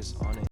focus on it.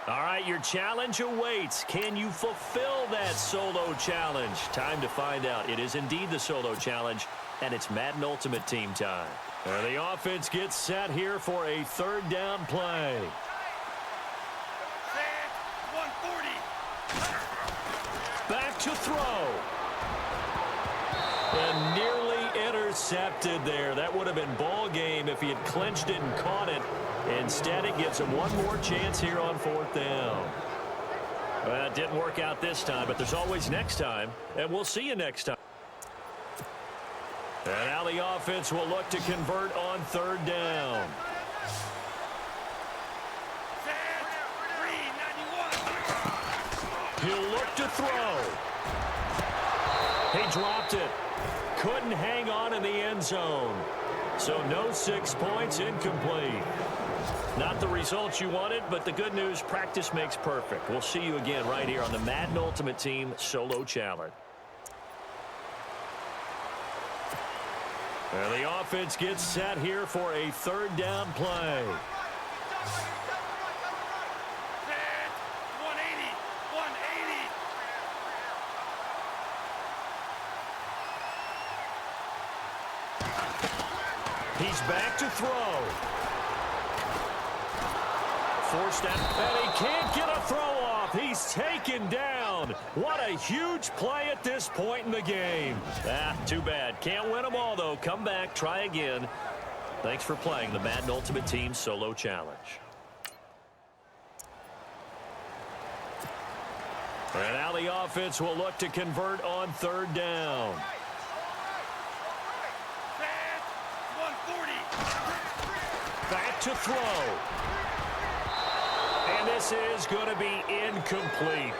All right, your challenge awaits. Can you fulfill that solo challenge? Time to find out. It is indeed the solo challenge, and it's Madden Ultimate Team time. And the offense gets set here for a third down play. Set, 140. Back to throw. And nearly intercepted there. That would have been ball game if he had clinched it and caught it. Instead, it gives him one more chance here on fourth down. Well, it didn't work out this time, but there's always next time, and we'll see you next time. And now the offense will look to convert on third down. Set, 391. He'll look to throw. He dropped it. Couldn't hang on in the end zone. So no 6 points, incomplete. Not the results you wanted, but the good news, practice makes perfect. We'll see you again right here on the Madden Ultimate Team Solo Challenge. And the offense gets set here for a third down play. Set, 180. 180. He's back to throw. Forced out, and he can't get a throw off. He's taken down. What a huge play at this point in the game. Too bad. Can't win them all, though. Come back, try again. Thanks for playing the Madden Ultimate Team Solo Challenge. And now the offense will look to convert on third down. Set, 140. Back to throw. And this is going to be incomplete.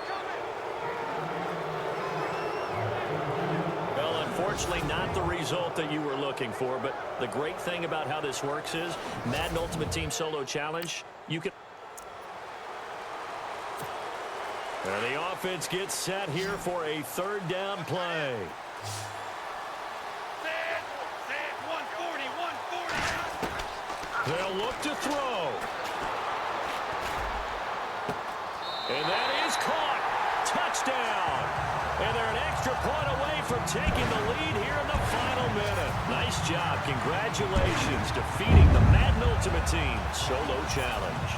Well, unfortunately, not the result that you were looking for, but the great thing about how this works is Madden Ultimate Team Solo Challenge, you can... And the offense gets set here for a third down play. Set, 140. 140. They'll look to throw. And that is caught. Touchdown. And they're an extra point away from taking the lead here in the final minute. Nice job. Congratulations. Defeating the Madden Ultimate Team Solo Challenge.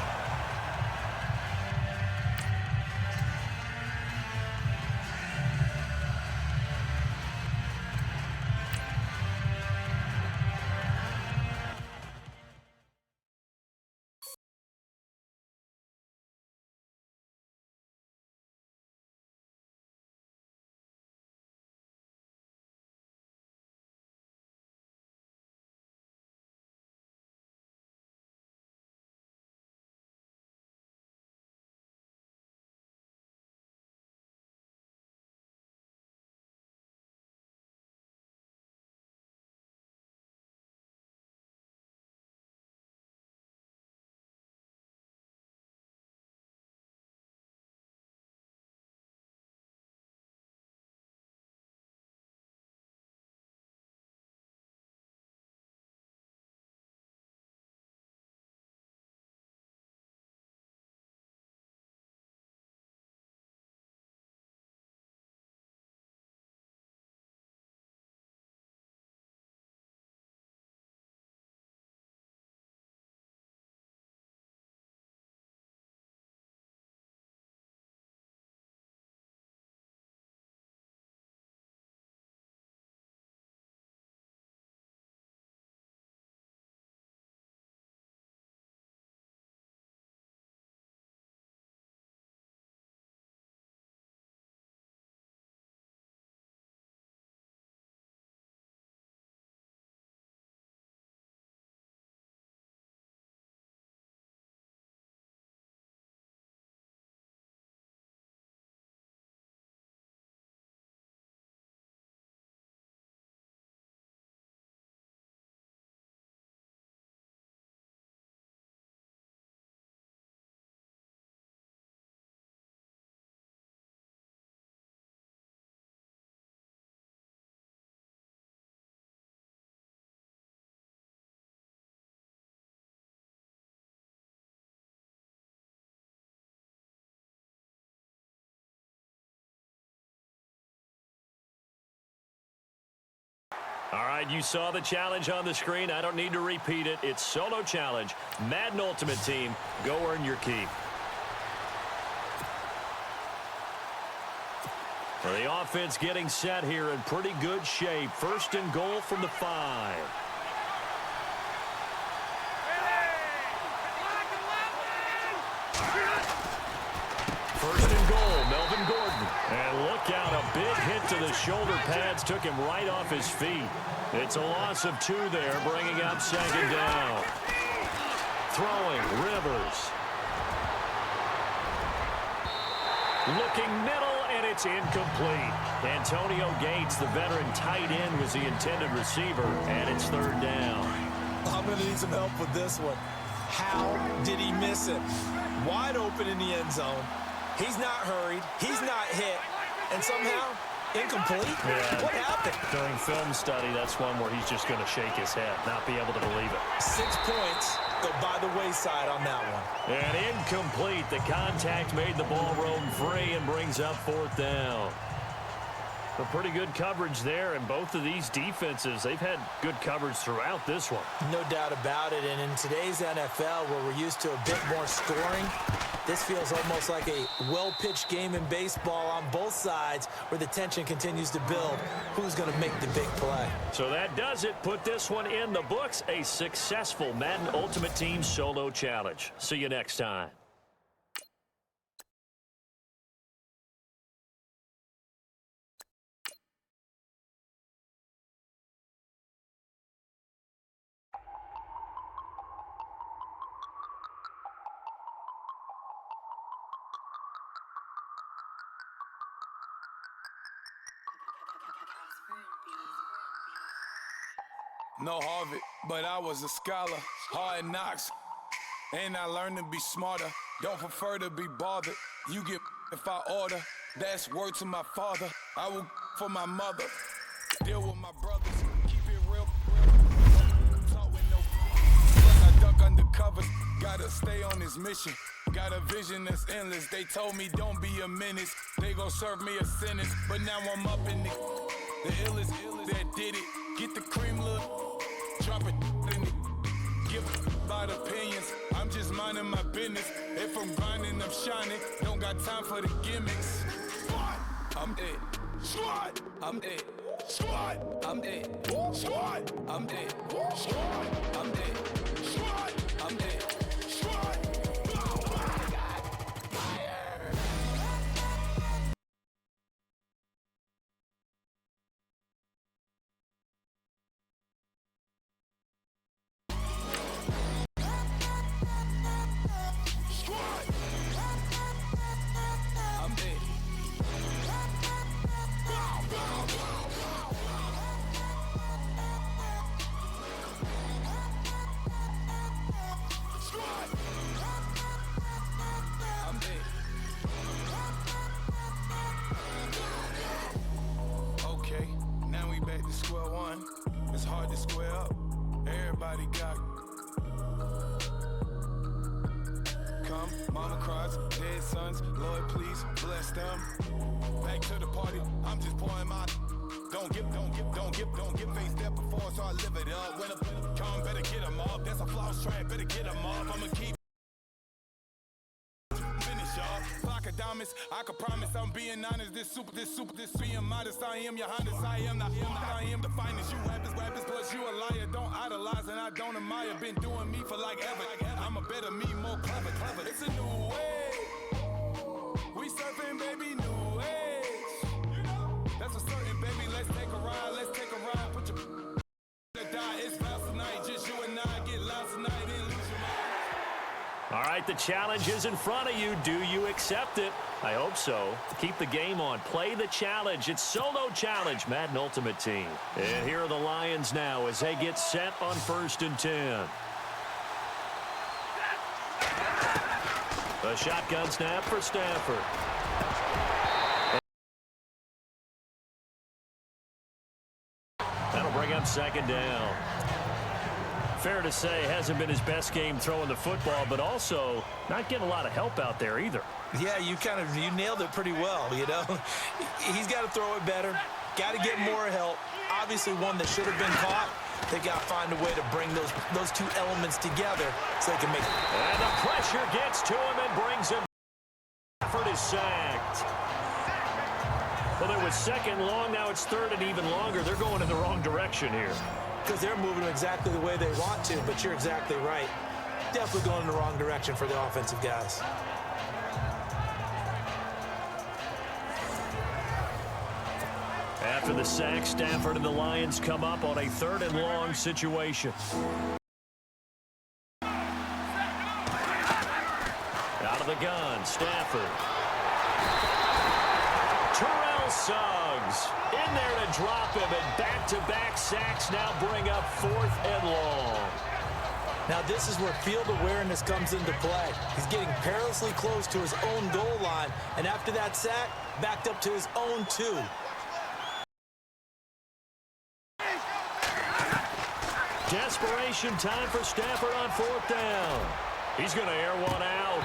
All right, you saw the challenge on the screen. I don't need to repeat it. It's solo challenge. Madden Ultimate Team, go earn your keep. Well, the offense getting set here in pretty good shape. First and goal from the 5. First and goal, Melvin Gordon. And look out, a big hit to the shoulder pads took him right off his feet. It's a loss of 2 there, bringing up second down. Throwing, Rivers. Looking middle, and it's incomplete. Antonio Gates, the veteran tight end, was the intended receiver, and it's third down. I'm going to need some help with this one. How did he miss it? Wide open in the end zone. He's not hurried. He's not hit. And somehow, incomplete? Yeah. What happened? During film study, that's one where he's just going to shake his head, not be able to believe it. 6 points go by the wayside on that one. And incomplete. The contact made the ball roam free and brings up fourth down. A pretty good coverage there, and both of these defenses, they've had good coverage throughout this one. No doubt about it, and in today's NFL, where we're used to a bit more scoring, this feels almost like a well-pitched game in baseball on both sides where the tension continues to build. Who's going to make the big play? So that does it. Put this one in the books. A successful Madden Ultimate Team solo challenge. See you next time. No Harvard, but I was a scholar. Hard knocks, and I learned to be smarter. Don't prefer to be bothered. You get if I order. That's word to my father. I will for my mother. Deal with my brothers. Keep it real. Talk with no. Plus I duck under covers. Gotta stay on this mission. Got a vision that's endless. They told me don't be a menace. They gon' serve me a sentence. But now I'm up in the illest that did it. Get the cream look. Drop it in it. Give about opinions. I'm just minding my business. If I'm grinding, I'm shining. Don't got time for the gimmicks. Squad, I'm it. Squad, I'm it. Squad, I'm it. Squad, I'm it. Squad, I'm it. Squad, I'm it. Squad. Oh my God. Fire. Okay, now we back to square one. It's hard to square up. Everybody got come, mama cries, dead sons. Lord, please bless them. Back to the party. I'm just pouring my. Don't give face step before, so I live it up. When I come, better get 'em up. That's a floss track, better get 'em up. I'ma keep. Flock of diamonds, I can promise I'm being honest. This being modest. I am your highness. I am the finest. You rappers, plus you a liar. Don't idolize and I don't admire. Been doing me for like ever. I'm a better me, more clever. It's a new way. We surfing, baby, new age. That's a certain, baby. Let's take a ride. Put your to die. It's fast tonight. Just you and I get lost tonight and lose your mind. All right, the challenge is in front of you. Do you accept it? I hope so. Keep the game on. Play the challenge. It's solo challenge, Madden Ultimate Team. And here are the Lions now as they get set on 1st and 10. A shotgun snap for Stafford. That'll bring up second down. Fair to say, hasn't been his best game throwing the football, but also not getting a lot of help out there either. Yeah, you nailed it pretty well, you know. He's got to throw it better, got to get more help. obviously one that should have been caught. They got to find a way to bring those two elements together so they can make it. And the pressure gets to him and brings him. Stafford is sacked. Well, there was second long. Now it's third and even longer. They're going in the wrong direction here. Because they're moving exactly the way they want to, but you're exactly right. Definitely going in the wrong direction for the offensive guys. After the sack, Stafford and the Lions come up on a third and long situation. Out of the gun, Stafford. Terrell Suggs in there to drop him, and back-to-back sacks now bring up fourth and long. Now this is where field awareness comes into play. He's getting perilously close to his own goal line, and after that sack, backed up to his own 2. Desperation time for Stafford on fourth down. He's going to air one out.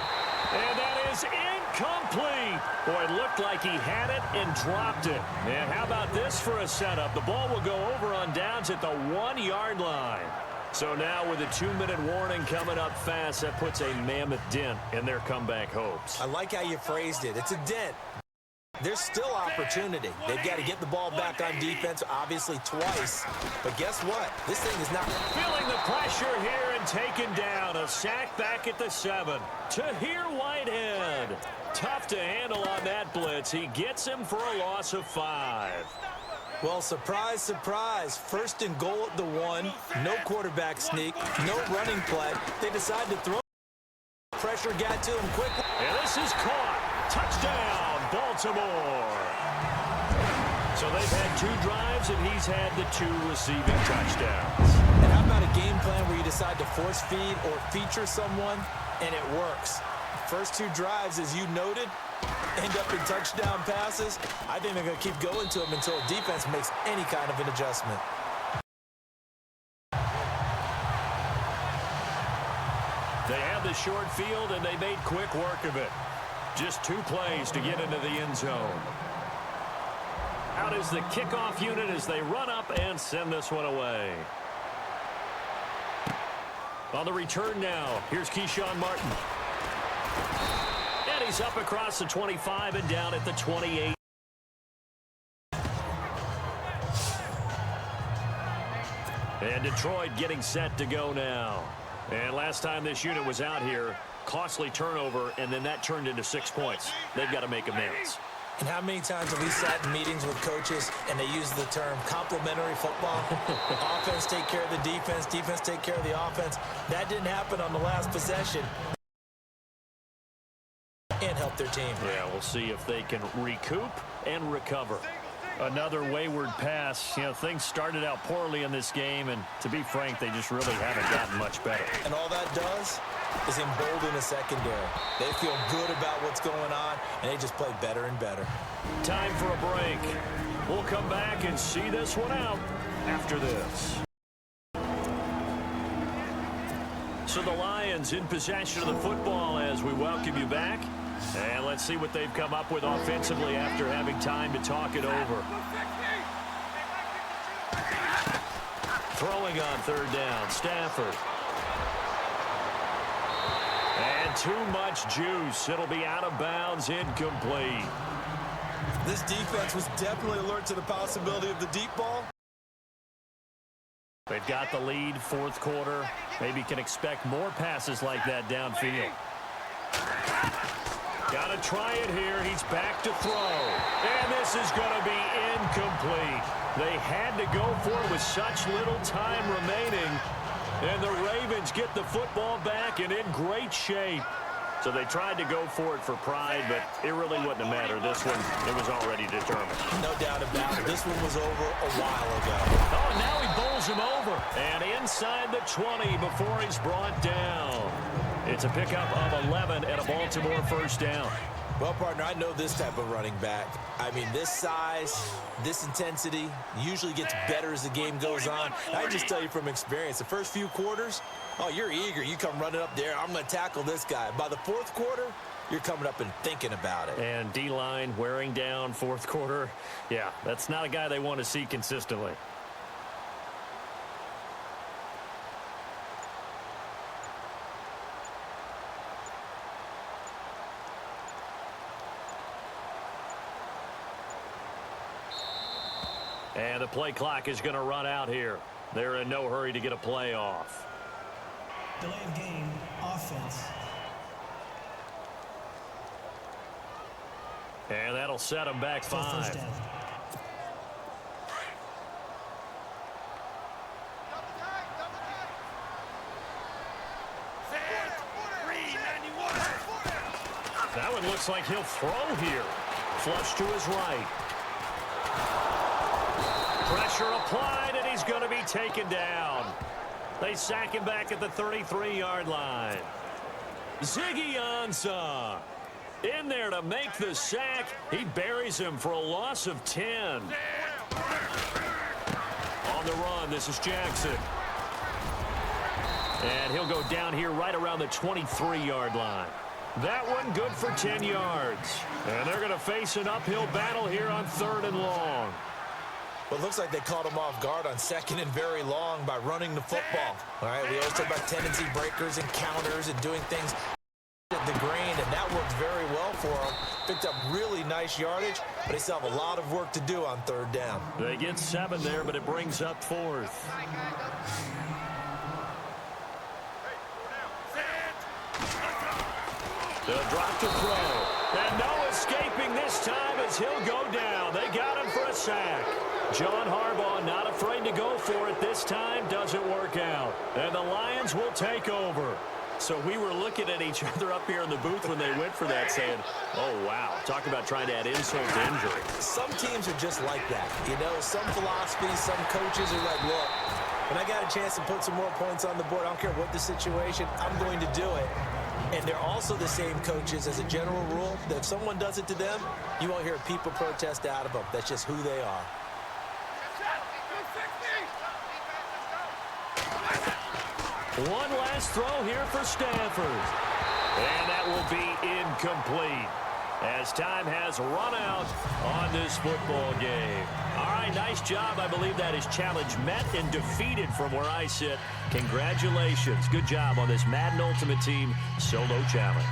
And that is incomplete. Boy, it looked like he had it and dropped it. And how about this for a setup? The ball will go over on downs at the 1-yard line. So now with a 2-minute warning coming up fast, that puts a mammoth dent in their comeback hopes. I like how you phrased it. It's a dent. There's still opportunity. They've got to get the ball back on defense, obviously twice. But guess what? This thing is not... Feeling the pressure here and taken down. A sack back at the 7. Tahir Whitehead. Tough to handle on that blitz. He gets him for a loss of 5. Well, surprise, surprise. First and goal at the 1. No quarterback sneak. No running play. They decide to throw. Pressure got to him quickly. And this is caught. Touchdown, Baltimore. So they've had 2 drives, and he's had the 2 receiving touchdowns. And how about a game plan where you decide to force feed or feature someone, and it works? First 2 drives, as you noted, end up in touchdown passes. I think they're going to keep going to them until defense makes any kind of an adjustment. They have the short field, and they made quick work of it. Just 2 plays to get into the end zone. Out is the kickoff unit as they run up and send this one away. On the return now, here's Keyshawn Martin. And he's up across the 25 and down at the 28. And Detroit getting set to go now. And last time this unit was out here, costly turnover, and then that turned into 6 points. They've got to make amends. And how many times have we sat in meetings with coaches and they use the term complementary football? Offense take care of the defense, defense take care of the offense. That didn't happen on the last possession. And help their team. Yeah, we'll see if they can recoup and recover. Another wayward pass. You know, things started out poorly in this game, and to be frank, they just really haven't gotten much better. And all that does is embolden the secondary. They feel good about what's going on, and they just play better and better. Time for a break. We'll come back and see this one out after this. So the Lions in possession of the football as we welcome you back. And let's see what they've come up with offensively after having time to talk it over. Throwing on third down, Stafford. And too much juice. It'll be out of bounds, incomplete. This defense was definitely alert to the possibility of the deep ball. They've got the lead, fourth quarter. Maybe can expect more passes like that downfield. Got to try it here. He's back to throw. And this is going to be incomplete. They had to go for it with such little time remaining. And the Ravens get the football back and in great shape. So they tried to go for it for pride, but it really wouldn't have mattered. This one, it was already determined. No doubt about it. This one was over a while ago. Oh, and now he bowls him over. And inside the 20 before he's brought down. It's a pickup of 11 and a Baltimore first down. Well, partner, I know this type of running back. I mean, this size, this intensity usually gets better as the game goes on. And I just tell you from experience, the first few quarters, oh, you're eager. You come running up there. I'm going to tackle this guy. By the fourth quarter, you're coming up and thinking about it. And D-line wearing down fourth quarter. Yeah, that's not a guy they want to see consistently. And the play clock is going to run out here. They're in no hurry to get a play off. Delay of game, offense. And that'll set them back 5. Set. 391. That one looks like he'll throw here. Flush to his right. Pressure applied, and he's going to be taken down. They sack him back at the 33-yard line. Ziggy Ansah in there to make the sack. He buries him for a loss of 10. On the run, this is Jackson. And he'll go down here right around the 23-yard line. That one good for 10 yards. And they're going to face an uphill battle here on 3rd and long. Well, it looks like they caught him off guard on 2nd and very long by running the football. All right, we always talk about tendency breakers and counters and doing things at the grain, and that worked very well for them. Picked up really nice yardage, but they still have a lot of work to do on 3rd down. They get 7 there, but it brings up 4th. They'll drop to throw. And no escaping this time as he'll go down. They got him for a sack. John Harbaugh not afraid to go for it this time. Doesn't work out. And the Lions will take over. So we were looking at each other up here in the booth when they went for that saying, oh, wow. Talk about trying to add insult to injury. Some teams are just like that. You know, some philosophies, some coaches are like, look, when I got a chance to put some more points on the board, I don't care what the situation, I'm going to do it. And they're also the same coaches as a general rule that if someone does it to them, you won't hear people protest out of them. That's just who they are. One last throw here for Stafford. And that will be incomplete as time has run out on this football game. All right, nice job. I believe that is challenge met and defeated from where I sit. Congratulations. Good job on this Madden Ultimate Team solo challenge.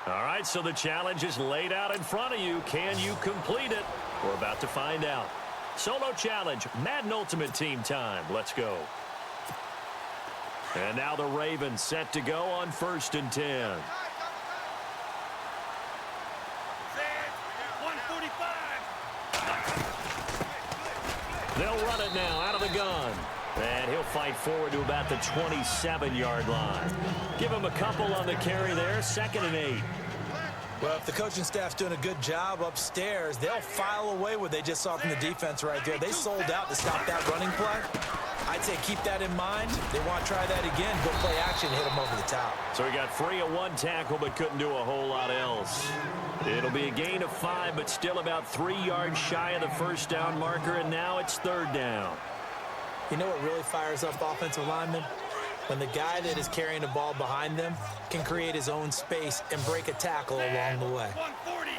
All right, so the challenge is laid out in front of you. Can you complete it? We're about to find out. Solo challenge, Madden Ultimate Team time. Let's go. And now the Ravens set to go on 1st and 10. 145. They'll run it now out of the gun. And he'll fight forward to about the 27-yard line. Give him a couple on the carry there. 2nd and 8. Well, if the coaching staff's doing a good job upstairs, they'll file away what they just saw from the defense right there. They sold out to stop that running play. I'd say keep that in mind. They want to try that again, go play action, hit them over the top. So he got free of one tackle but couldn't do a whole lot else. It'll be a gain of 5, but still about 3 yards shy of the first down marker, and now it's third down. You know what really fires up offensive linemen? When the guy that is carrying the ball behind them can create his own space and break a tackle along the way. 140.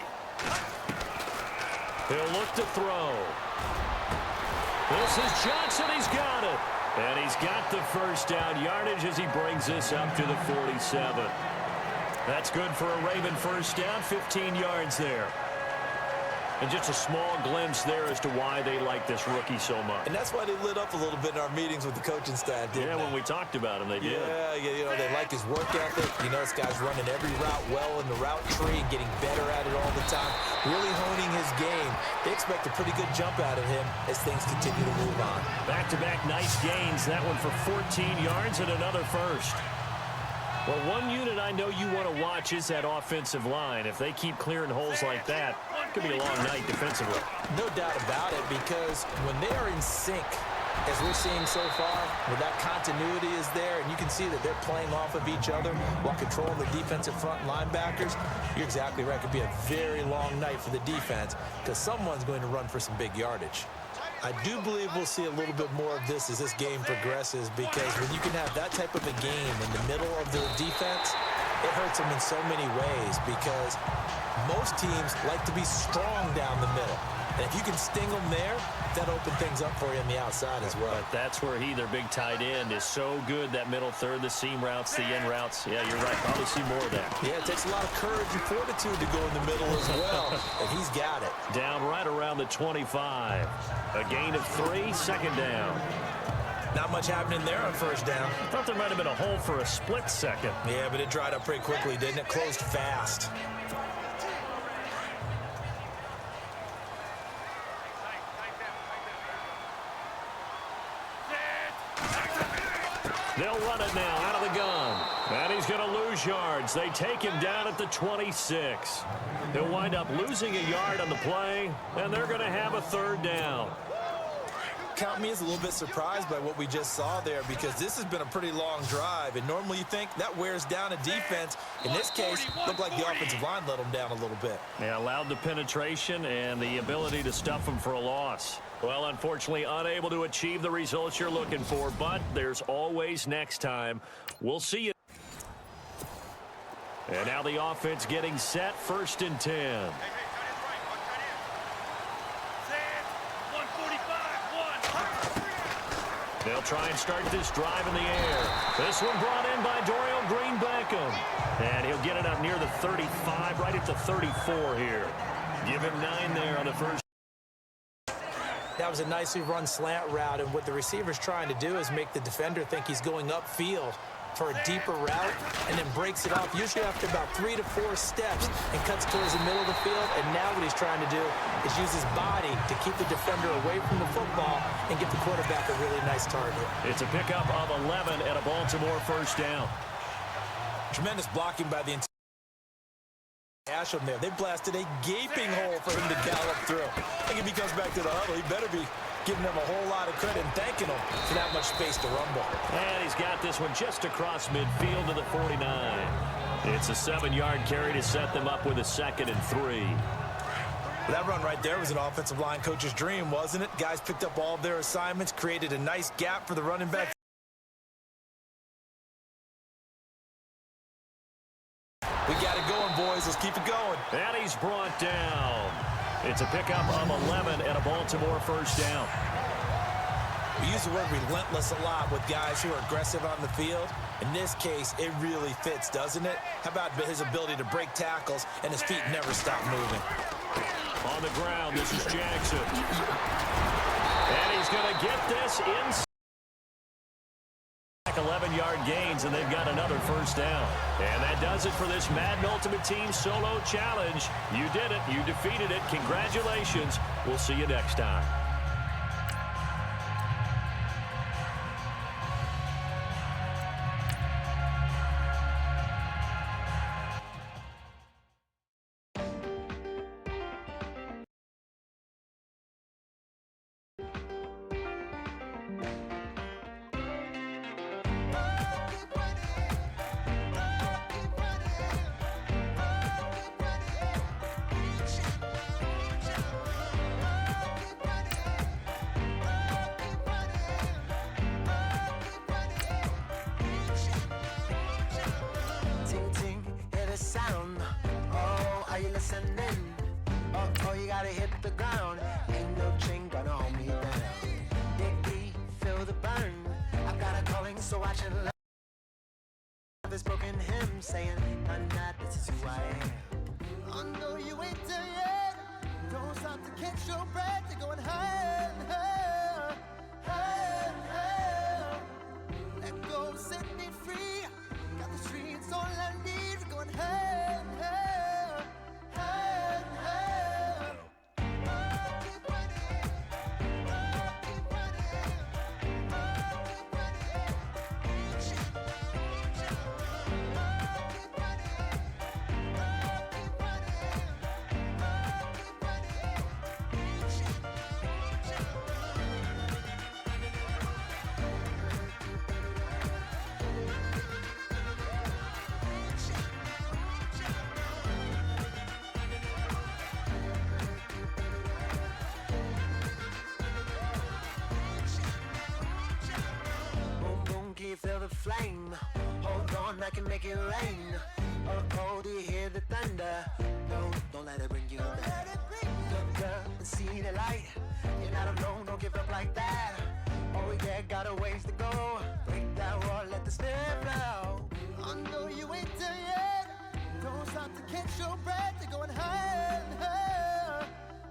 He'll look to throw. This is Johnson. He's got it. And he's got the first down yardage as he brings this up to the 47. That's good for a Raven first down, 15 yards there. And just a small glimpse there as to why they like this rookie so much. And that's why they lit up a little bit in our meetings with the coaching staff, didn't they? When we talked about him, they did. Yeah, you know, they like his work ethic. You know, this guy's running every route well in the route tree and getting better at it all the time, really honing his game. They expect a pretty good jump out of him as things continue to move on. Back-to-back nice gains. That one for 14 yards and another first. Well, one unit I know you want to watch is that offensive line. If they keep clearing holes like that, it could be a long night defensively. No doubt about it, because when they are in sync, as we're seeing so far, where that continuity is there, and you can see that they're playing off of each other while controlling the defensive front linebackers, you're exactly right. It could be a very long night for the defense because someone's going to run for some big yardage. I do believe we'll see a little bit more of this as this game progresses, because when you can have that type of a game in the middle of their defense, it hurts them in so many ways, because most teams like to be strong down the middle. And if you can sting them there, that opens things up for you on the outside as well. But that's where their big tight end, is so good, that middle third, the seam routes, the in routes. Yeah, you're right. Probably see more of that. Yeah, it takes a lot of courage and fortitude to go in the middle as well, and he's got it. Down right around the 25. A gain of 3, second down. Not much happening there on first down. I thought there might have been a hole for a split second. Yeah, but it dried up pretty quickly, didn't it? Closed fast. They'll run it now out of the gun. And he's going to lose yards. They take him down at the 26. He'll wind up losing a yard on the play, and they're going to have a third down. Count me as a little bit surprised by what we just saw there, because this has been a pretty long drive, and normally you think that wears down a defense. In this case, looked like the offensive line let them down a little bit. Yeah, allowed the penetration and the ability to stuff them for a loss. Well, unfortunately, unable to achieve the results you're looking for, but there's always next time. We'll see you. And now the offense getting set, 1st and 10. They'll try and start this drive in the air. This one brought in by Dorial Green-Beckham. And he'll get it up near the 35, right at the 34 here. Give him 9 there on the first. That was a nicely run slant route, and what the receiver's trying to do is make the defender think he's going upfield for a deeper route, and then breaks it off, usually after about 3 to 4 steps, and cuts towards the middle of the field. And now what he's trying to do is use his body to keep the defender away from the football and give the quarterback a really nice target. It's a pickup of 11 and a Baltimore first down. Tremendous blocking by the Asham there. They blasted a gaping hole for him to gallop through. I think if he comes back to the huddle, he better be giving them a whole lot of credit and thanking them for that much space to rumble. And he's got this one just across midfield to the 49. It's a 7-yard carry to set them up with a 2nd and 3. Well, that run right there was an offensive line coach's dream, wasn't it? Guys picked up all of their assignments, created a nice gap for the running back. We got it going, boys. Let's keep it going. And he's brought down. It's a pickup of 11 and a Baltimore first down. We use the word relentless a lot with guys who are aggressive on the field. In this case, it really fits, doesn't it? How about his ability to break tackles and his feet never stop moving? On the ground, this is Jackson. And he's going to get this inside. 11-yard gains, and they've got another first down. And that does it for this Madden Ultimate Team Solo Challenge. You did it. You defeated it. Congratulations. We'll see you next time. descending. Oh, you gotta hit the ground. Ain't no chain gonna hold me down. Dig deep, feel the burn. I've got a calling, so I should love this broken hymn saying, nah, this is who I am. I know you ain't there yet. Don't stop to catch your breath. You're going higher and higher, higher and higher. Let go, set me free. Got the streets all I need. We're going higher and higher, higher and higher. Oh, keep running. Oh, keep running. Oh, keep running. Reach it, reach it. Oh, keep running. Oh, keep running. Oh, keep running. Reach it, reach it. Boom, boom, can you feel the flame? Hold on, I can make it rain. Oh, do you hear the thunder? No, don't let it bring you down. Look up and see the light. You're not alone, don't give up like that. Oh yeah, got a ways to go. Break that wall, let the spirit flow. I know you ain't there yet. Don't stop to catch your breath. You're going higher and higher,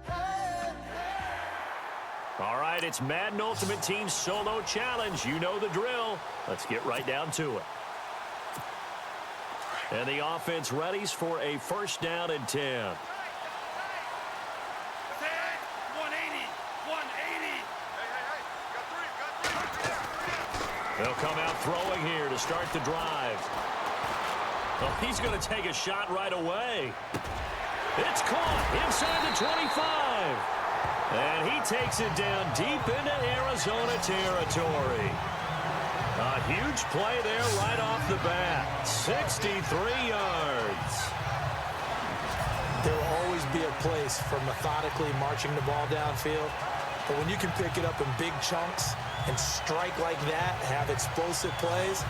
higher and higher. All right, it's Madden Ultimate Team Solo Challenge. You know the drill. Let's get right down to it. And the offense readies for a first down and 10. Set. 180. 180. Hey. Got three. They'll come out throwing here to start the drive. Well, he's going to take a shot right away. It's caught inside the 25. And he takes it down deep into Arizona territory. A huge play there right off the bat. 63 yards. There will always be a place for methodically marching the ball downfield. But when you can pick it up in big chunks and strike like that, have explosive plays,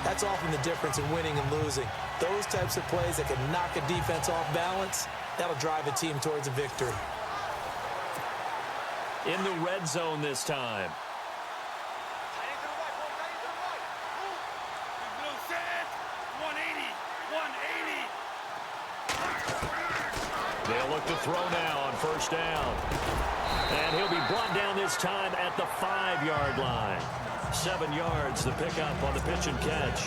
that's often the difference in winning and losing. Those types of plays that can knock a defense off balance, that'll drive a team towards a victory. In the red zone this time. Blue set. 180. 180. They'll look to throw now on first down. And he'll be brought down this time at the 5-yard line. 7 yards, the pickup on the pitch and catch.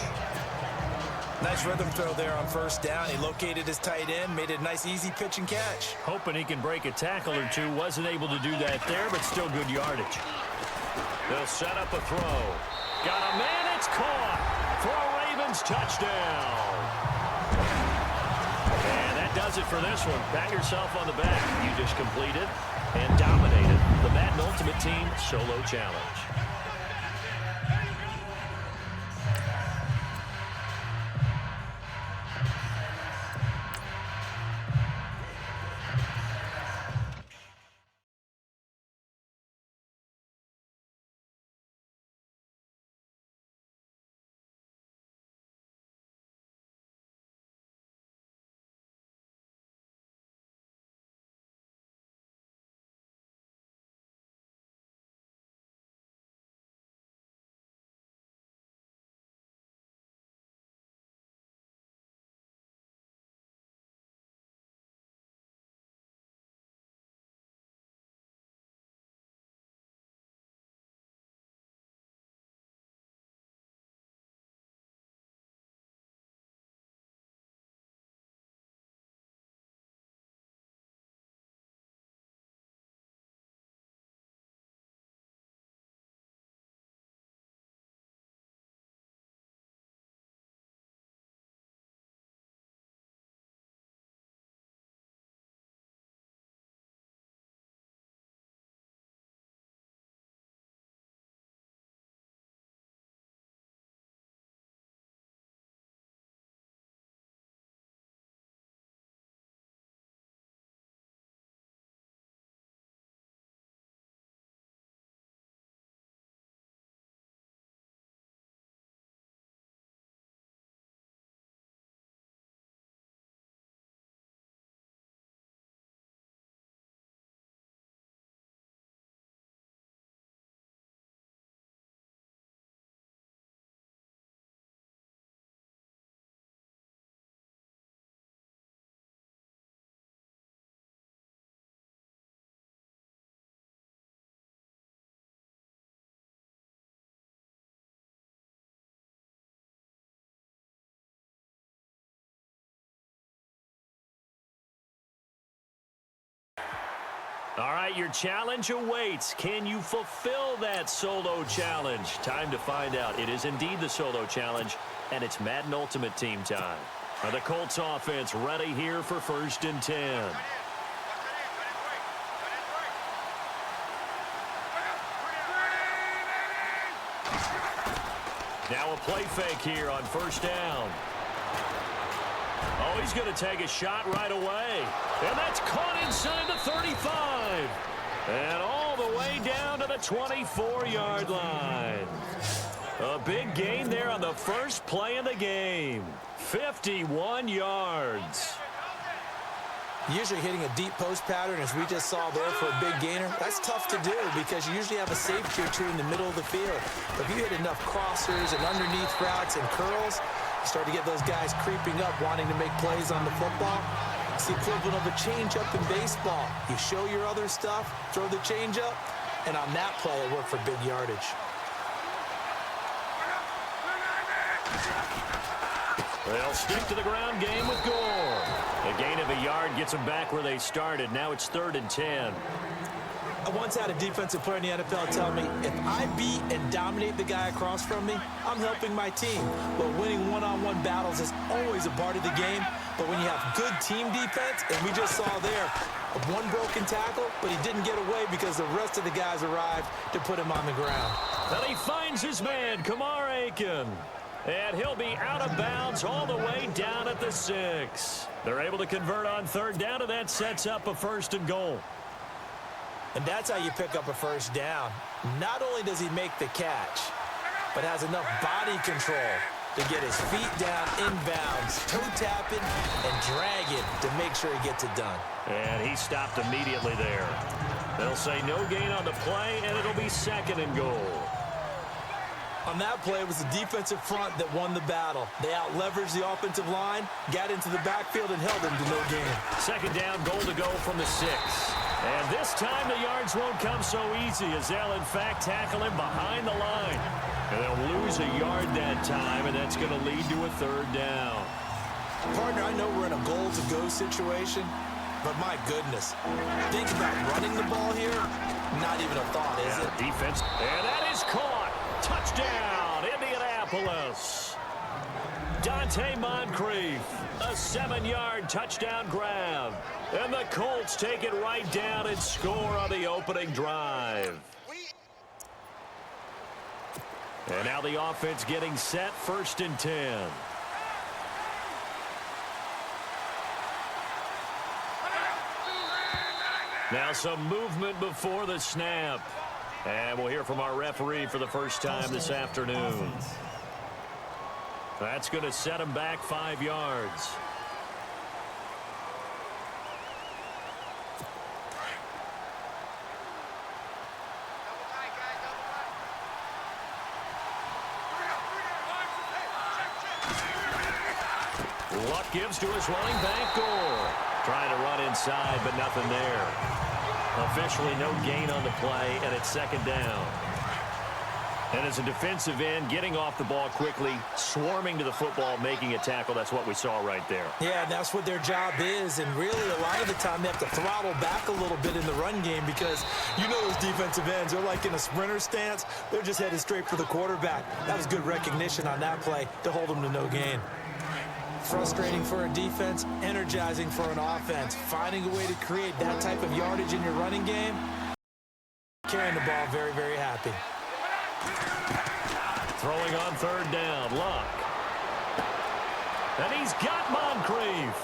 Nice rhythm throw there on first down. He located his tight end, made it a nice, easy pitch and catch. Hoping he can break a tackle or two. Wasn't able to do that there, but still good yardage. They'll set up a throw. Got a man, it's caught for a Ravens touchdown. And that does it for this one. Pat yourself on the back. You just completed and dominated the Madden Ultimate Team Solo Challenge. All right, your challenge awaits. Can you fulfill that solo challenge? Time to find out. It is indeed the solo challenge, and it's Madden Ultimate Team time. The Colts offense ready here for 1st and 10. Now a play fake here on 1st down. Oh, he's going to take a shot right away. And that's caught inside the 35. And all the way down to the 24-yard line. A big gain there on the first play of the game. 51 yards. Usually hitting a deep post pattern, as we just saw there, for a big gainer, that's tough to do because you usually have a safety or two in the middle of the field. But if you hit enough crossers and underneath routes and curls, you start to get those guys creeping up, wanting to make plays on the football. It's the equivalent of a changeup in baseball. You show your other stuff, throw the changeup, and on that play, it worked for big yardage. They'll stick to the ground game with Gore. A gain of a yard gets them back where they started. Now it's 3rd and 10. I once had a defensive player in the NFL tell me, if I beat and dominate the guy across from me, I'm helping my team. But winning one-on-one battles is always a part of the game. But when you have good team defense, and we just saw there, one broken tackle, but he didn't get away because the rest of the guys arrived to put him on the ground. And he finds his man, Kamar Aiken. And he'll be out of bounds all the way down at the 6. They're able to convert on 3rd down, and that sets up a 1st and goal. And that's how you pick up a 1st down. Not only does he make the catch, but has enough body control to get his feet down inbounds, toe tapping, and dragging to make sure he gets it done. And he stopped immediately there. They'll say no gain on the play, and it'll be 2nd and goal. On that play, it was the defensive front that won the battle. They out-leveraged the offensive line, got into the backfield, and held them to no gain. 2nd down, goal to go from the 6. And this time the yards won't come so easy as they'll, in fact, tackle him behind the line. And they'll lose a yard that time, and that's going to lead to a 3rd down. Partner, I know we're in a goal-to-go situation, but my goodness. Think about running the ball here. Not even a thought, is it? Defense. And that is caught. Touchdown, Indianapolis. Dante Moncrief, a 7-yard touchdown grab. And the Colts take it right down and score on the opening drive. And now the offense getting set, 1st and 10. Now some movement before the snap. And we'll hear from our referee for the first time this afternoon. That's going to set him back 5 yards. Luck gives to his running back, Gore. Trying to run inside, but nothing there. Officially no gain on the play, and it's 2nd down. And as a defensive end, getting off the ball quickly, swarming to the football, making a tackle, that's what we saw right there. Yeah, that's what their job is, and really a lot of the time they have to throttle back a little bit in the run game because you know those defensive ends, they're like in a sprinter stance. They're just headed straight for the quarterback. That was good recognition on that play to hold them to no gain. Frustrating for a defense, energizing for an offense. Finding a way to create that type of yardage in your running game. Carrying the ball very, very happy. Throwing on 3rd down, Luck. And he's got Moncrief.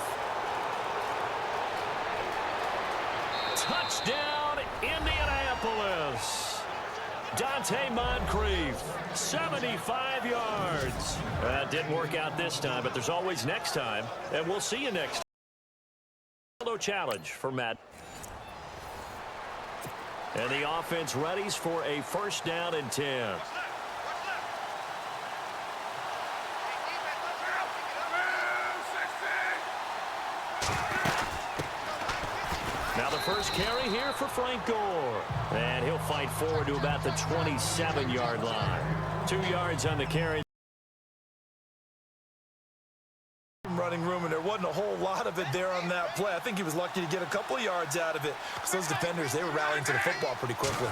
Touchdown, Indianapolis. Dante Moncrief, 75 yards. Didn't work out this time, but there's always next time, and we'll see you next time. Challenge for Matt. And the offense readies for a 1st down and 10. Now the first carry here for Frank Gore. And he'll fight forward to about the 27-yard line. 2 yards on the carry. running room, and there wasn't a whole lot of it there on that play. I think he was lucky to get a couple of yards out of it. So those defenders, they were rallying to the football pretty quickly.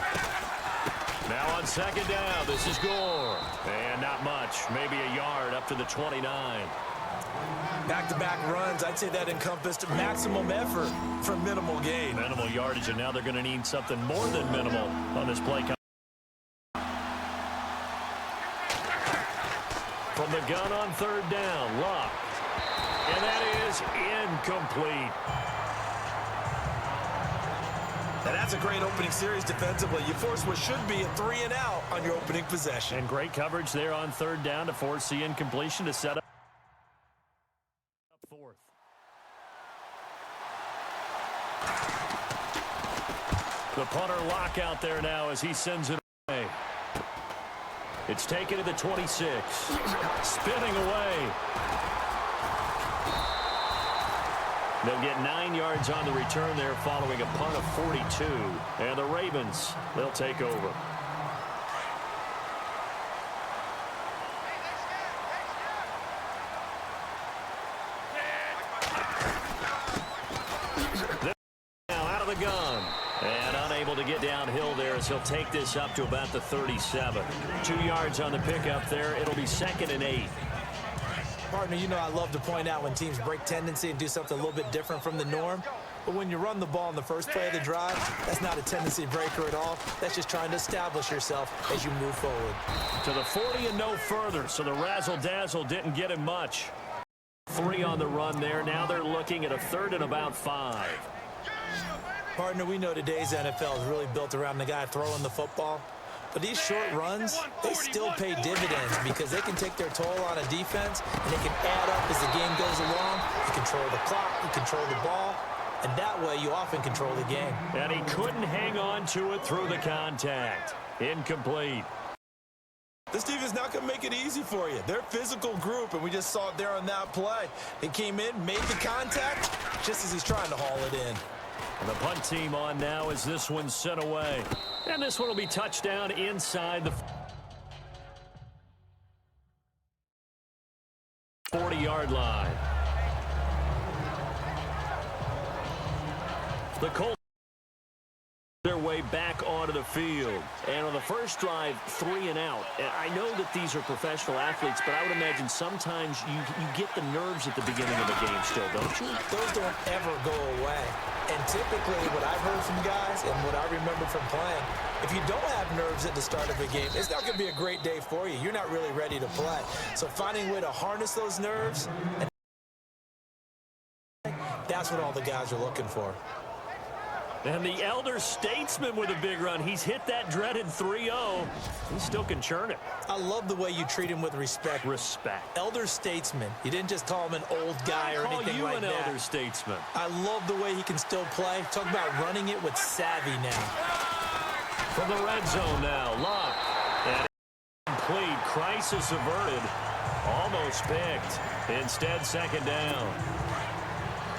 Now on second down, this is Gore. And not much, maybe a yard up to the 29. Back-to-back runs, I'd say that encompassed maximum effort for minimal gain. Minimal yardage, and now they're going to need something more than minimal on this play. From the gun on third down, Luck. And that is incomplete. And that's a great opening series defensively. You force what should be a 3-and-out on your opening possession. And great coverage there on third down to force the incompletion to set up fourth. The punter Lock out there now as he sends it away. It's taken to the 26. Spinning away. They'll get 9 yards on the return there following a punt of 42. And the Ravens, they'll take over. Now out of the gun. And unable to get downhill there as he'll take this up to about the 37. 2 yards on the pickup there. It'll be 2nd and 8. Partner, you know I love to point out when teams break tendency and do something a little bit different from the norm. But when you run the ball in the first play of the drive, that's not a tendency breaker at all. That's just trying to establish yourself as you move forward. To the 40 and no further, so the razzle-dazzle didn't get him much. 3 on the run there. Now they're looking at a 3rd and about 5. Partner, we know today's NFL is really built around the guy throwing the football. But these short runs, they still pay dividends because they can take their toll on a defense, and they can add up as the game goes along. You control the clock, you control the ball, and that way you often control the game. And he couldn't hang on to it through the contact. Incomplete. This defense not going to make it easy for you. They're a physical group, and we just saw it there on that play. He came in, made the contact, just as he's trying to haul it in. And the punt team on now as this one's sent away. And this one will be touchdown inside the 40-yard line. The Colts their way back onto the field. And on the first drive, 3 and out. And I know that these are professional athletes, but I would imagine sometimes you get the nerves at the beginning of the game still, don't you? Those don't ever go away. And typically what I've heard from guys and what I remember from playing, if you don't have nerves at the start of a game, it's not going to be a great day for you. You're not really ready to play. So finding a way to harness those nerves, that's what all the guys are looking for. And the elder statesman with a big run. He's hit that dreaded 3-0. He still can churn it. I love the way you treat him with respect. Respect. Elder statesman. You didn't just call him an old guy or anything like that. Call you an elder statesman. I love the way he can still play. Talk about running it with savvy now. From the red zone now, Luck. And complete. Crisis averted. Almost picked. Instead, 2nd down.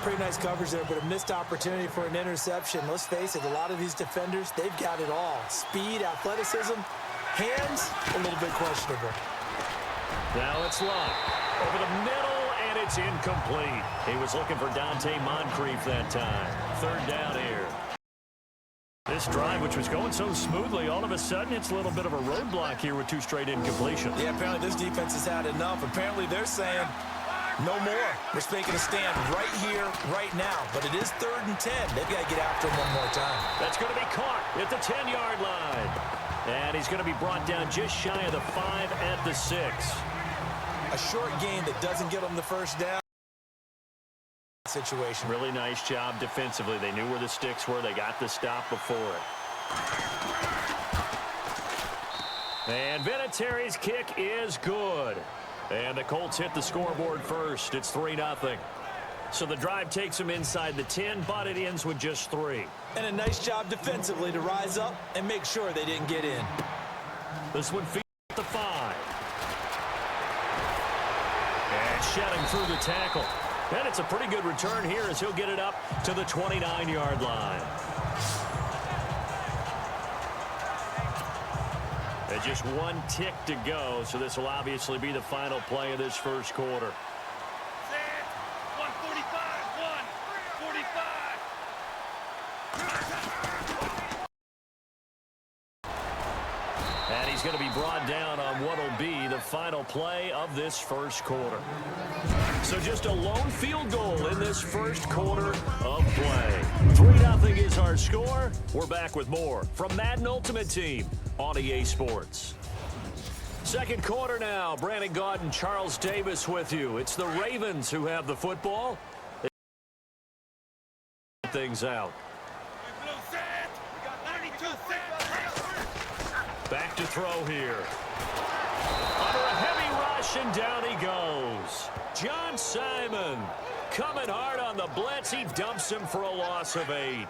Pretty nice coverage there, but a missed opportunity for an interception. Let's face it, a lot of these defenders, they've got it all. Speed, athleticism, hands, a little bit questionable. Now it's Luck. Over the middle, and it's incomplete. He was looking for Dante Moncrief that time. 3rd down here. This drive, which was going so smoothly, all of a sudden it's a little bit of a roadblock here with 2 straight incompletions. Yeah, apparently this defense has had enough. Apparently they're saying, no more. We're making a stand right here, right now. But it is 3rd and 10. They've got to get after him one more time. That's going to be caught at the 10-yard line. And he's going to be brought down just shy of the 5 at the 6. A short gain that doesn't get them the first down. Situation. Really nice job defensively. They knew where the sticks were. They got the stop before it. And Vinatieri's kick is good. And the Colts hit the scoreboard first. It's 3-0. So the drive takes them inside the 10, but it ends with just 3. And a nice job defensively to rise up and make sure they didn't get in. This one feeds at the 5. And shedding through the tackle. And it's a pretty good return here as he'll get it up to the 29-yard line. And just 1 tick to go, so this will obviously be the final play of this first quarter. he's going to be brought down on what will be the final play of this first quarter. So just a lone field goal in this first quarter of play. 3-0 is our score. We're back with more from Madden Ultimate Team on EA Sports. Second quarter now. Brandon Gaudin, Charles Davis with you. It's the Ravens who have the football. They things out. Back to throw here. Under a heavy rush, and down he goes. John Simon coming hard on the blitz. He dumps him for a loss of 8.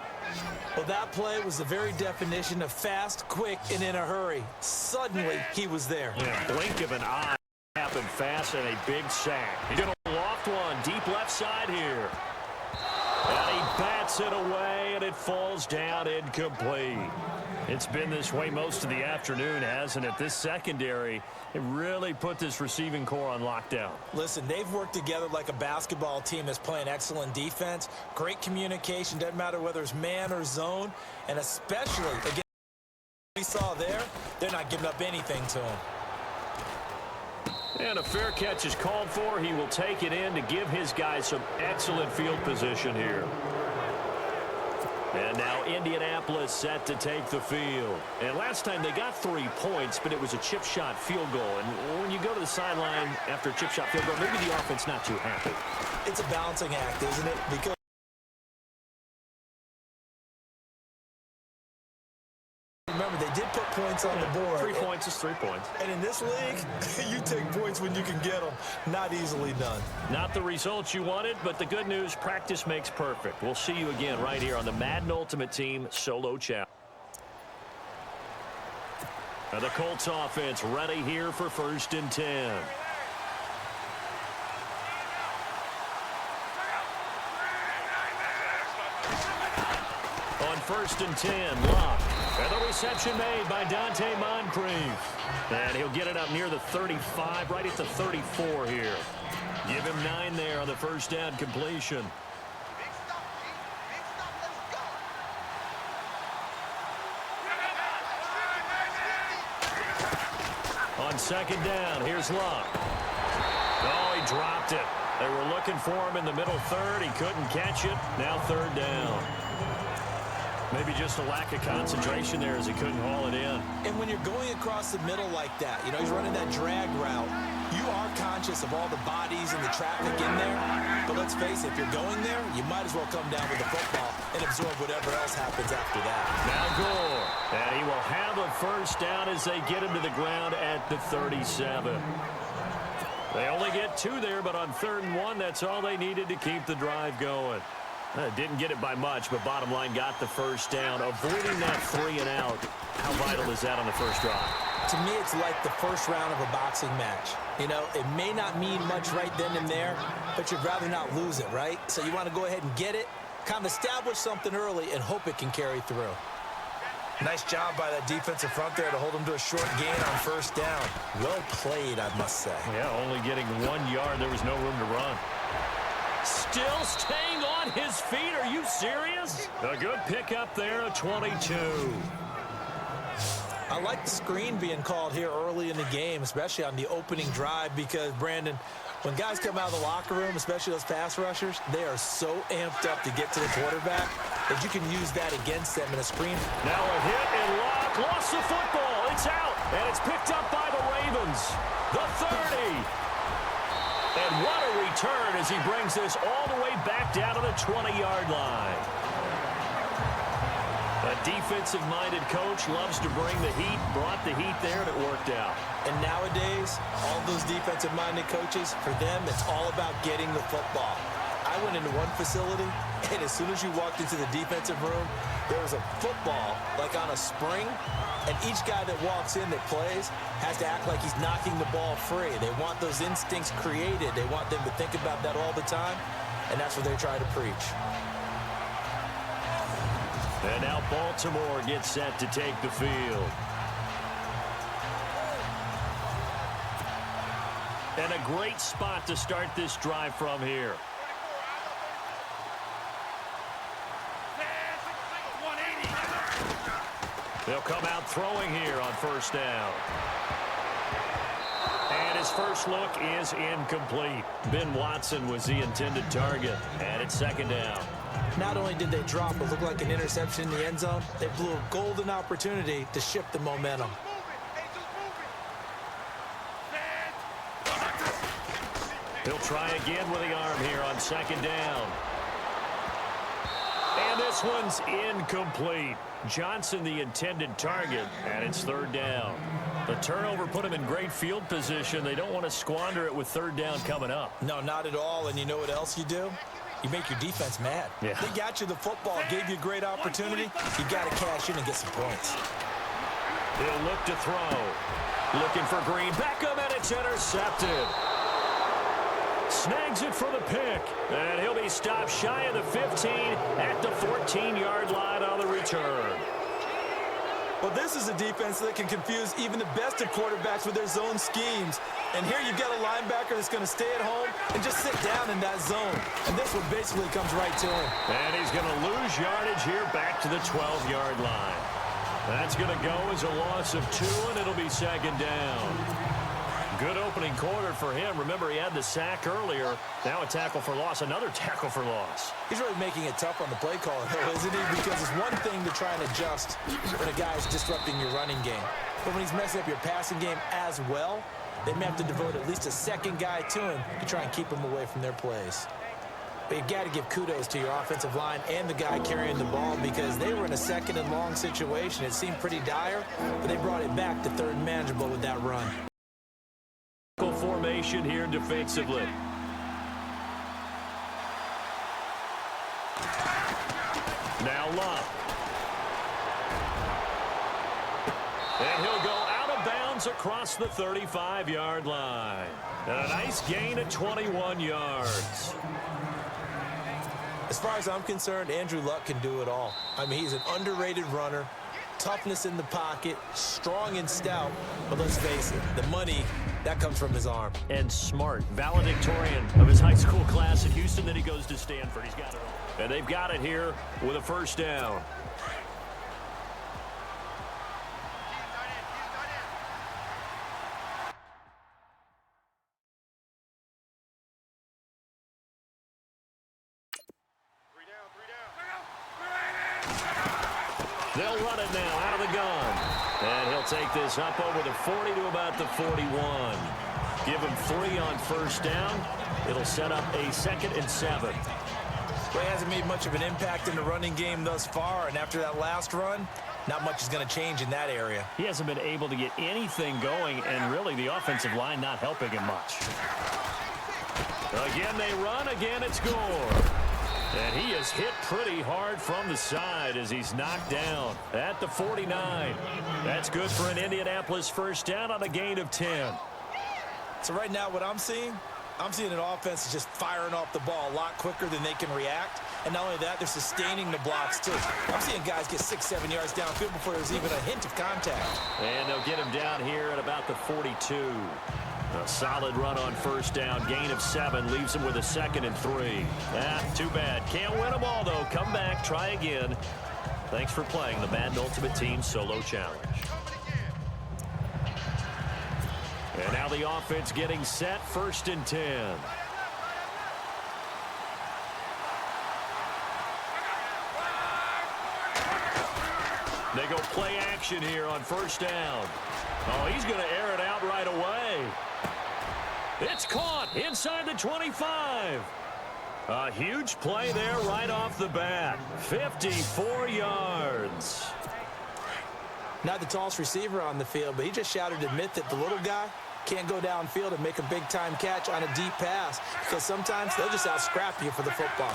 Well, that play was the very definition of fast, quick, and in a hurry. Suddenly, he was there. Yeah, blink of an eye. Happened fast and a big sack. He's going to loft one deep left side here. And he bats it away, and it falls down incomplete. It's been this way most of the afternoon, hasn't it? This secondary, it really put this receiving core on lockdown. Listen, they've worked together like a basketball team that's playing excellent defense. Great communication, doesn't matter whether it's man or zone. And especially, again, we saw there, they're not giving up anything to him. And a fair catch is called for. He will take it in to give his guys some excellent field position here. And now Indianapolis set to take the field. And last time they got 3 points, but it was a chip shot field goal. And when you go to the sideline after a chip shot field goal, maybe the offense not too happy. It's a balancing act, isn't it? Because remember, they did put points on the board. 3 points is 3 points. And in this league, you take points when you can get them. Not easily done. Not the results you wanted, but the good news, practice makes perfect. We'll see you again right here on the Madden Ultimate Team Solo Challenge. The Colts offense ready here for 1st and 10. On 1st and 10, Locke. And the reception made by Dante Moncrief. And he'll get it up near the 35, right at the 34 here. Give him 9 there on the first down completion. On 2nd down, here's Locke. Oh, he dropped it. They were looking for him in the middle 3rd. He couldn't catch it. Now 3rd down. Maybe just a lack of concentration there as he couldn't haul it in. And when you're going across the middle like that, you know, he's running that drag route, you are conscious of all the bodies and the traffic in there. But let's face it, if you're going there, you might as well come down with the football and absorb whatever else happens after that. Now Gore. And he will have a first down as they get him to the ground at the 37. They only get 2 there, but on 3rd and 1, that's all they needed to keep the drive going. Didn't get it by much, but bottom line got the first down. Avoiding that 3 and out. How vital is that on the first drive? To me, it's like the first round of a boxing match. You know, it may not mean much right then and there, but you'd rather not lose it, right? So you want to go ahead and get it, kind of establish something early, and hope it can carry through. Nice job by that defensive front there to hold him to a short gain on 1st down. Well played, I must say. Yeah, only getting 1 yard. There was no room to run. Still staying on his feet. Are you serious? A good pickup there, a 22. I like the screen being called here early in the game, especially on the opening drive, because, Brandon, when guys come out of the locker room, especially those pass rushers, they are so amped up to get to the quarterback that you can use that against them in a screen. Now a hit and Locke lost the football. It's out, and it's picked up by the Ravens. The 30. And what a return as he brings this all the way back down to the 20-yard line. A defensive-minded coach loves to bring the heat, brought the heat there, and it worked out. And nowadays, all those defensive-minded coaches, for them, it's all about getting the football. I went into one facility, and as soon as you walked into the defensive room, there was a football, like on a spring, and each guy that walks in that plays has to act like he's knocking the ball free. They want those instincts created. They want them to think about that all the time, and that's what they try to preach. And now Baltimore gets set to take the field. And a great spot to start this drive from here. They'll come out throwing here on first down. And his first look is incomplete. Ben Watson was the intended target, and it's second down. Not only did they drop what looked like an interception in the end zone, they blew a golden opportunity to shift the momentum. He'll try again with the arm here on second down. And this one's incomplete. Johnson the intended target, and it's third down. The turnover put him in great field position. They don't want to squander it with third down coming up. No, not at all. And you know what else you do? You make your defense mad. Yeah. They got you the football, gave you a great opportunity. You got to cash in and get some points. He'll look to throw. Looking for Green. Beckham, and it's intercepted. Snags it for the pick. And he'll be stopped shy of the 15 at the 14-yard line on the return. Well, this is a defense that can confuse even the best of quarterbacks with their zone schemes. And here you've got a linebacker that's going to stay at home and just sit down in that zone. And this one basically comes right to him. And he's going to lose yardage here back to the 12-yard line. That's going to go as a loss of 2, and it'll be second down. Good opening quarter for him. Remember, he had the sack earlier. Now a tackle for loss, another tackle for loss. He's really making it tough on the play caller, though, isn't he? Because it's one thing to try and adjust when a guy is disrupting your running game. But when he's messing up your passing game as well, they may have to devote at least a second guy to him to try and keep him away from their plays. But you've got to give kudos to your offensive line and the guy carrying the ball because they were in a second and long situation. It seemed pretty dire, but they brought it back to third and manageable with that run. Formation here defensively. Now Love. And he'll go out of bounds across the 35-yard line. And a nice gain of 21 yards. As far as I'm concerned, Andrew Luck can do it all. I mean, he's an underrated runner. Toughness in the pocket, strong and stout, but let's face it, the money, that comes from his arm. And smart, valedictorian of his high school class in Houston, then he goes to Stanford. He's got it all. And they've got it here with a first down. They'll run it now out of the gun. And he'll take this up over the 40 to about the 41. Give him 3 on first down. It'll set up a 2nd and 7. Well, he hasn't made much of an impact in the running game thus far, and after that last run, not much is going to change in that area. He hasn't been able to get anything going, and really the offensive line not helping him much. Again they run, again it's Gore. And he is hit pretty hard from the side as he's knocked down at the 49. That's good for an Indianapolis first down on a gain of 10. So right now what I'm seeing an offense is just firing off the ball a lot quicker than they can react. And not only that, they're sustaining the blocks too. I'm seeing guys get 6-7 yards downfield before there's even a hint of contact. And they'll get him down here at about the 42. A solid run on first down. Gain of 7 leaves him with a 2nd and 3. Too bad. Can't win them all, though. Come back. Try again. Thanks for playing the Madden Ultimate Team Solo Challenge. And now the offense getting set. 1st and 10. They go play action here on first down. Oh, he's going to air it out right away. It's caught inside the 25. A huge play there right off the bat. 54 yards. Not the tallest receiver on the field, but he just shouted to admit that the little guy can't go downfield and make a big-time catch on a deep pass because sometimes they'll just out-scrap you for the football.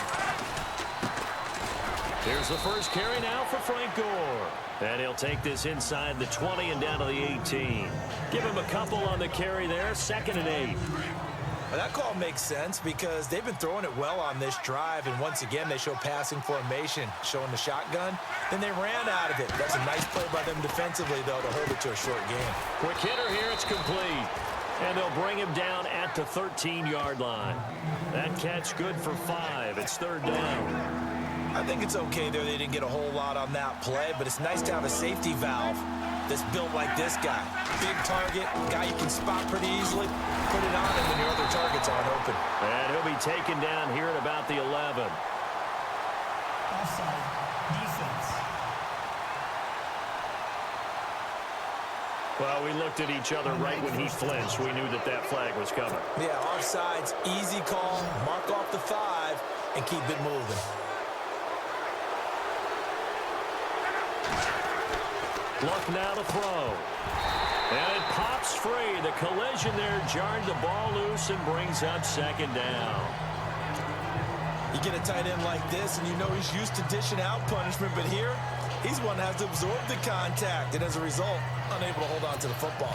Here's the first carry now for Frank Gore. And he'll take this inside the 20 and down to the 18. Give him a couple on the carry there. 2nd and 8. Well, that call makes sense because they've been throwing it well on this drive. And once again, they show passing formation, showing the shotgun. Then they ran out of it. That's a nice play by them defensively, though, to hold it to a short game. Quick hitter here. It's complete. And they'll bring him down at the 13-yard line. That catch good for 5. It's 3rd down. I think it's okay there. They didn't get a whole lot on that play, but it's nice to have a safety valve that's built like this guy. Big target, guy you can spot pretty easily. Put it on him when your other targets aren't open. And he'll be taken down here at about the 11. Offside. Defense. Well, we looked at each other right when he flinched. We knew that flag was coming. Yeah, offsides, easy call. Mark off the 5 and keep it moving. Luck now to throw. And it pops free. The collision there jarred the ball loose and brings up second down. You get a tight end like this, and you know he's used to dishing out punishment, but here, he's one that has to absorb the contact, and as a result, unable to hold on to the football.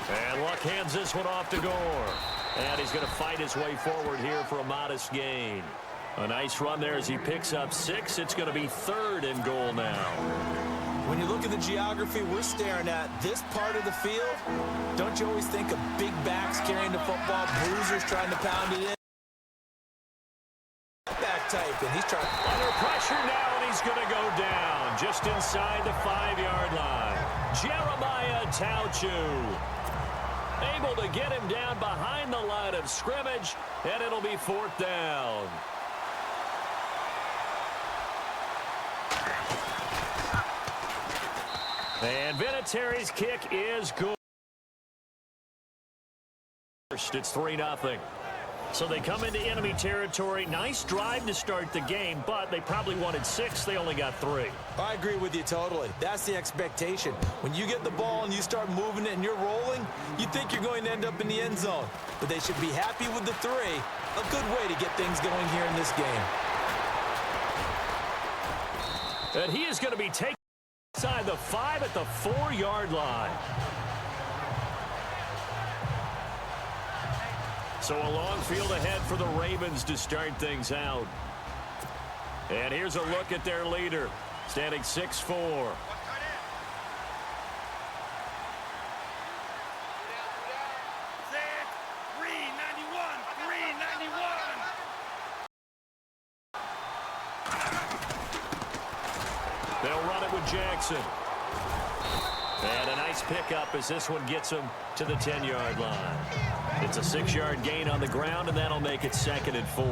And Luck hands this one off to Gore. And he's going to fight his way forward here for a modest gain. A nice run there as he picks up 6. It's going to be 3rd and goal now. When you look at the geography we're staring at, this part of the field, don't you always think of big backs carrying the football, bruisers trying to pound it in? Back type, and he's trying. Under pressure now, and he's going to go down just inside the 5-yard line. Jeremiah Tauchu able to get him down behind the line of scrimmage, and it'll be 4th down. And Vinatieri's kick is good. It's 3-0. So they come into enemy territory. Nice drive to start the game, but they probably wanted 6. They only got 3. I agree with you totally. That's the expectation. When you get the ball and you start moving it and you're rolling, you think you're going to end up in the end zone. But they should be happy with the 3. A good way to get things going here in this game. And he is going to be taken inside the 5 at the 4-yard line. So a long field ahead for the Ravens to start things out. And here's a look at their leader, standing 6'4". Set. 391. 391. They'll run it with Jackson. And a nice pickup as this one gets him to the 10-yard line. It's a 6-yard gain on the ground, and that'll make it 2nd and 4.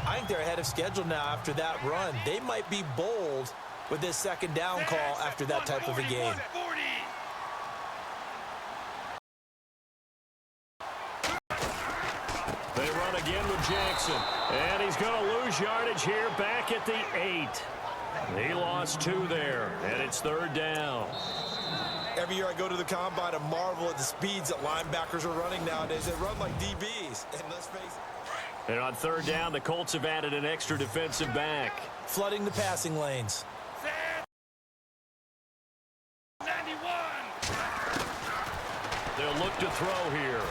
I think they're ahead of schedule now after that run. They might be bold with this 2nd down call after that type of a game. 40. They run again with Jackson. And he's going to lose yardage here back at the 8. He lost 2 there, and it's 3rd down. Every year I go to the combine and marvel at the speeds that linebackers are running nowadays. They run like DBs. And let's face it. And on 3rd down, the Colts have added an extra defensive back. Flooding the passing lanes. Set. 91. They'll look to throw here.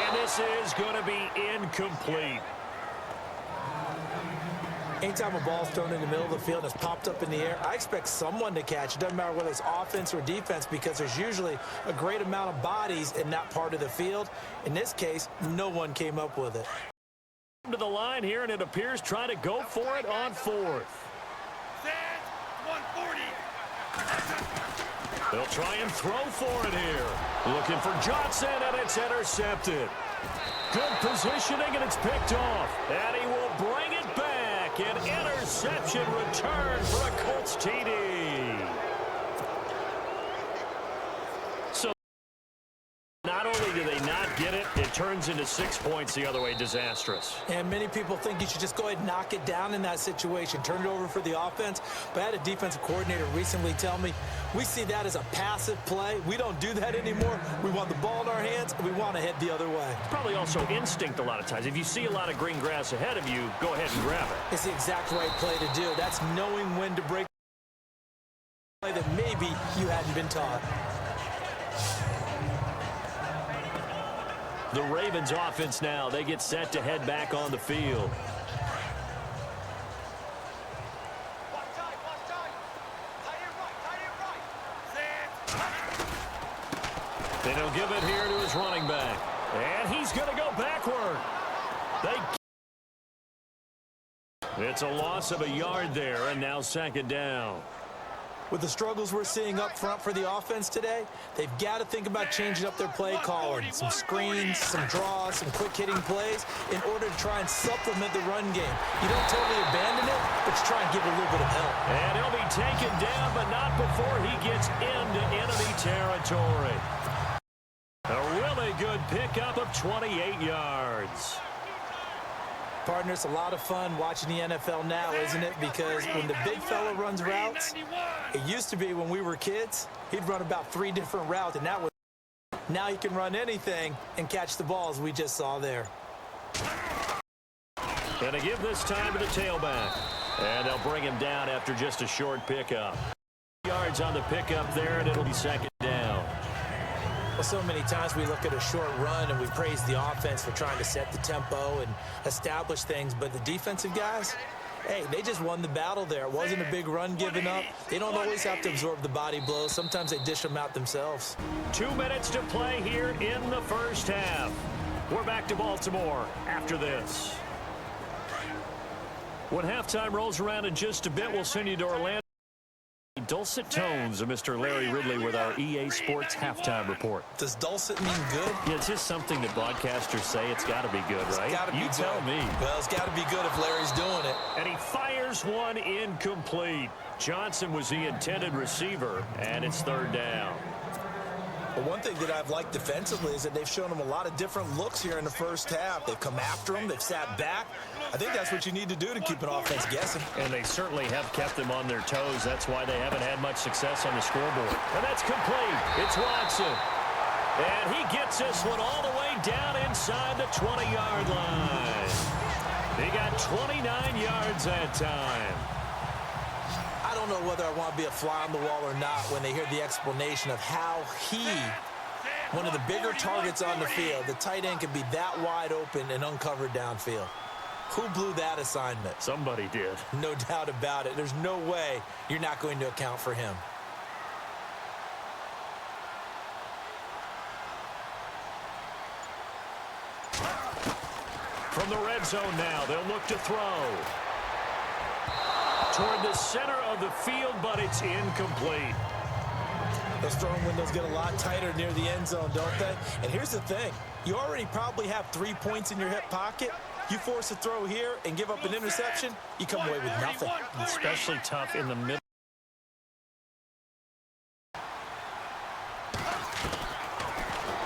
And this is going to be incomplete. Anytime a ball's thrown in the middle of the field and it's popped up in the air, I expect someone to catch. It doesn't matter whether it's offense or defense because there's usually a great amount of bodies in that part of the field. In this case, no one came up with it. To the line here, and it appears trying to go for it on 4th. Set. 140. They'll try and throw for it here. Looking for Johnson, and it's intercepted. Good positioning, and it's picked off. And he will bring it back. An interception return for a Colts TD. So not only do they not get it, it turns into 6 points the other way. Disastrous. And many people think you should just go ahead and knock it down in that situation, turn it over for the offense. But I had a defensive coordinator recently tell me, we see that as a passive play. We don't do that anymore. We want the ball in our hands, and we want to head the other way. It's probably also instinct a lot of times. If you see a lot of green grass ahead of you, go ahead and grab it. It's the exact right play to do. That's knowing when to break a play that maybe you hadn't been taught. The Ravens offense now, they get set to head back on the field. Set. And he'll give it here to his running back. And he's going to go backward. It's a loss of a yard there, and now second down. With the struggles we're seeing up front for the offense today, they've got to think about changing up their play calling. Some screens, some draws, some quick-hitting plays in order to try and supplement the run game. You don't totally abandon it, but you try and give it a little bit of help. And he'll be taken down, but not before he gets into enemy territory. A really good pickup of 28 yards. Partner, it's a lot of fun watching the NFL now, isn't it? Because when the big fella runs routes, it used to be when we were kids, he'd run about 3 different routes, and that was now he can run anything and catch the ball, as we just saw there. And to give this time to the tailback. And they'll bring him down after just a short pickup. Yards on the pickup there, and it'll be second down. Well, so many times we look at a short run and we praise the offense for trying to set the tempo and establish things, but the defensive guys, hey, they just won the battle there. It wasn't a big run given up. They don't always have to absorb the body blows. Sometimes they dish them out themselves. 2 minutes to play here in the first half. We're back to Baltimore after this. When halftime rolls around in just a bit, we'll send you to Orlando. Dulcet tones of Mr. Larry Ridley with our EA Sports halftime report. Does dulcet mean good? Yeah, it's just something that broadcasters say. It's got to be good, right? It's got to be you good. Tell me. Well, it's got to be good if Larry's doing it. And he fires one incomplete. Johnson was the intended receiver, and it's third down. Well, one thing that I've liked defensively is that they've shown him a lot of different looks here in the first half. They've come after him. They've sat back. I think that's what you need to do to keep an offense guessing. And they certainly have kept them on their toes. That's why they haven't had much success on the scoreboard. And that's complete. It's Watson. And he gets this one all the way down inside the 20-yard line. He got 29 yards that time. I don't know whether I want to be a fly on the wall or not when they hear the explanation of how he, one of the bigger targets on the field, the tight end can be that wide open and uncovered downfield. Who blew that assignment? Somebody did. No doubt about it. There's no way you're not going to account for him. From the red zone now, they'll look to throw. Toward the center of the field, but it's incomplete. Those throwing windows get a lot tighter near the end zone, don't they? And here's the thing. You already probably have 3 points in your hip pocket. You force a throw here and give up an interception, you come away with nothing. Especially tough in the middle.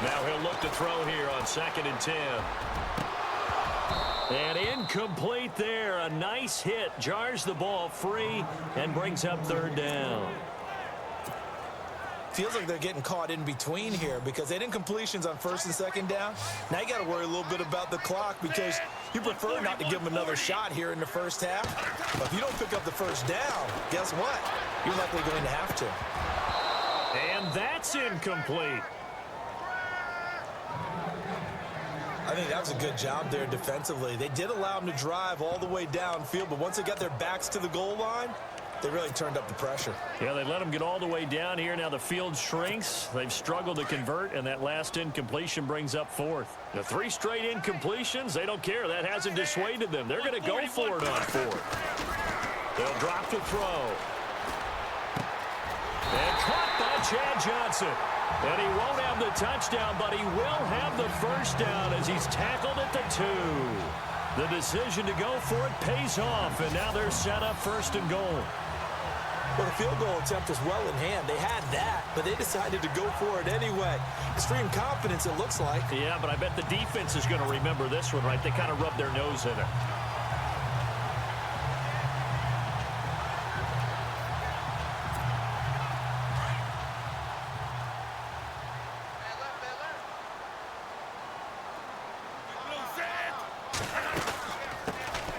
Now he'll look to throw here on 2nd and 10. And incomplete there. A nice hit. Jars the ball free and brings up third down. Feels like they're getting caught in between here because they didn't completions on 1st and 2nd down. Now you got to worry a little bit about the clock because you prefer not to give them another shot here in the first half. But if you don't pick up the first down, guess what? You're likely going to have to. And that's incomplete. I think that was a good job there defensively. They did allow them to drive all the way downfield, but once they got their backs to the goal line, they really turned up the pressure. Yeah, they let them get all the way down here. Now the field shrinks. They've struggled to convert, and that last incompletion brings up 4th. The 3 straight incompletions, they don't care. That hasn't dissuaded them. They're going to go for it on 4th. They'll drop to throw. And caught by Chad Johnson. And he won't have the touchdown, but he will have the first down as he's tackled at the 2. The decision to go for it pays off, and now they're set up 1st and goal. Well, the field goal attempt was well in hand. They had that, but they decided to go for it anyway. Extreme confidence, it looks like. Yeah, but I bet the defense is going to remember this one, right? They kind of rubbed their nose in it.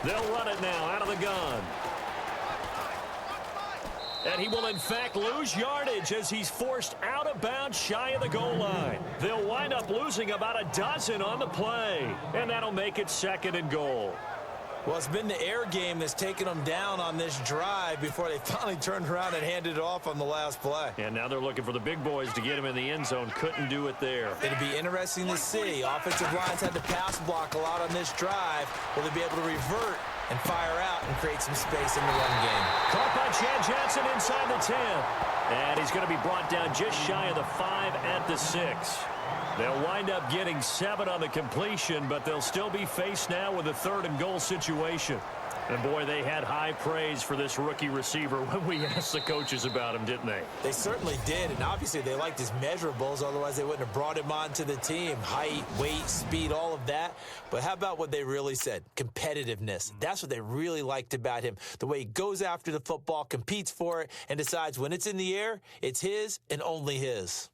They'll run it now out of the gun. And he will, in fact, lose yardage as he's forced out of bounds shy of the goal line. They'll wind up losing about a dozen on the play. And that'll make it 2nd and goal. Well, it's been the air game that's taken them down on this drive before they finally turned around and handed it off on the last play. And now they're looking for the big boys to get him in the end zone. Couldn't do it there. It'd be interesting to see. Offensive lines had to pass block a lot on this drive. Will they be able to revert and fire out and create some space in the run game? Caught by Chad Johnson inside the 10. And he's going to be brought down just shy of the 5 at the 6. They'll wind up getting 7 on the completion, but they'll still be faced now with a 3rd and goal situation. And, boy, they had high praise for this rookie receiver when we asked the coaches about him, didn't they? They certainly did, and obviously they liked his measurables. Otherwise, they wouldn't have brought him onto the team. Height, weight, speed, all of that. But how about what they really said? Competitiveness. That's what they really liked about him. The way he goes after the football, competes for it, and decides when it's in the air, it's his and only his.